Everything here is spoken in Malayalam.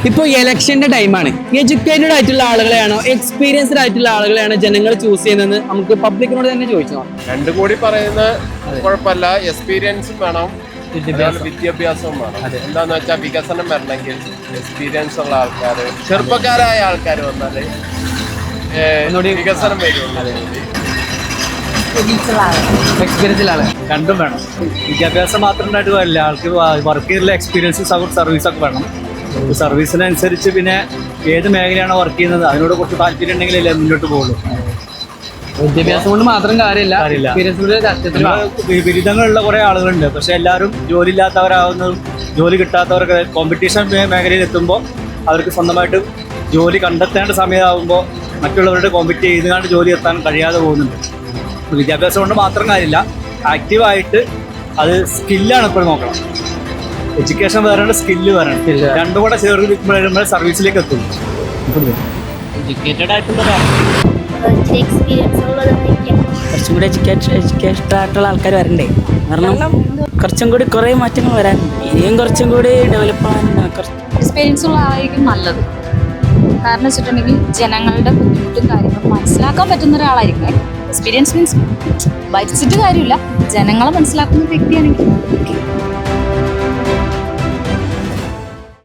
ഇപ്പോൾ ഇലക്ഷന്റെ ടൈമാണ്. എഡ്യൂക്കേറ്റഡ് ആയിട്ടുള്ള ആളുകളെയാണോ എക്സ്പീരിയൻസ്ഡ് ആയിട്ടുള്ള ആളുകളെയാണോ ജനങ്ങൾ ചൂസ് ചെയ്യുന്നത്? നമുക്ക് പബ്ലിക്കിനോട് തന്നെ ചോദിച്ചോ. രണ്ടും കൂടി പറയുന്ന കുഴപ്പമില്ല. എക്സ്പീരിയൻസും വേണം, വിദ്യാഭ്യാസവും വേണം. എന്താന്ന് വെച്ചാൽ വികസനം വരണമെങ്കിൽ എക്സ്പീരിയൻസ് ഉള്ള ആൾക്കാർ, ചെറുപ്പക്കാരായ ആൾക്കാർ വന്നാല് വികസനം വരുള്ളൂ. എക്സ്പീരിയൻസ് ആള് രണ്ടും വേണം. വിദ്യാഭ്യാസം മാത്രം ഉണ്ടായിട്ട് കാര്യമില്ല, ആൾക്ക് വർക്ക് ചെയ്തുള്ള എക്സ്പീരിയൻസ് സർവീസൊക്കെ വേണം. സർവീസിനനുസരിച്ച് പിന്നെ ഏത് മേഖലയാണോ വർക്ക് ചെയ്യുന്നത് അതിനോട് കുറച്ച് താല്പര്യം ഉണ്ടെങ്കിലല്ലേ മുന്നോട്ട് പോകുള്ളൂ. വിദ്യാഭ്യാസം കൊണ്ട് മാത്രം കാര്യമില്ല. ബിരുദങ്ങളുള്ള കുറേ ആളുകളുണ്ട്, പക്ഷെ എല്ലാവരും ജോലി ഇല്ലാത്തവരാകുന്നതും ജോലി കിട്ടാത്തവരൊക്കെ കോമ്പറ്റീഷൻ മേഖലയിൽ എത്തുമ്പോൾ അവർക്ക് സ്വന്തമായിട്ട് ജോലി കണ്ടെത്തേണ്ട സമയമാകുമ്പോൾ മറ്റുള്ളവരുടെ കോമ്പറ്റ് ചെയ്തുകൊണ്ട് ജോലി എത്താൻ കഴിയാതെ പോകുന്നുണ്ട്. വിദ്യാഭ്യാസം കൊണ്ട് മാത്രം കാര്യമില്ല, ആക്റ്റീവായിട്ട് അത് സ്കില്ലാണ് ഇപ്പോൾ നോക്കണം. എഡ്യൂക്കേഷൻ വേറെ, സ്കില്ല് വേറെ, രണ്ടും കൂടെ ചേർന്ന് നമ്മൾ സർവീസിലേക്ക് എത്തും. എഡ്യൂക്കേറ്റഡ് ആയിട്ടുള്ള കുറച്ചും കൂടി എഡ്യൂക്കേറ്റഡ് ആയിട്ടുള്ള ആൾക്കാർ വരണ്ടേ? കാരണം കുറച്ചും കൂടി കുറേ മാറ്റങ്ങൾ വരാനുണ്ട്. ഇനിയും കുറച്ചും കൂടി ഡെവലപ്പ് ആവാൻ എക്സ്പീരിയൻസ് ഉള്ള ആളായിരിക്കും നല്ലത്. കാരണം വെച്ചിട്ടുണ്ടെങ്കിൽ ജനങ്ങളുടെ ബുദ്ധിമുട്ടും കാര്യങ്ങളും മനസ്സിലാക്കാൻ പറ്റുന്ന ഒരാളായിരിക്കും. എക്സ്പീരിയൻസ് മീൻസ് ഭരിച്ചിട്ട് കാര്യമില്ല, ജനങ്ങളെ മനസ്സിലാക്കുന്ന വ്യക്തിയാണെങ്കിൽ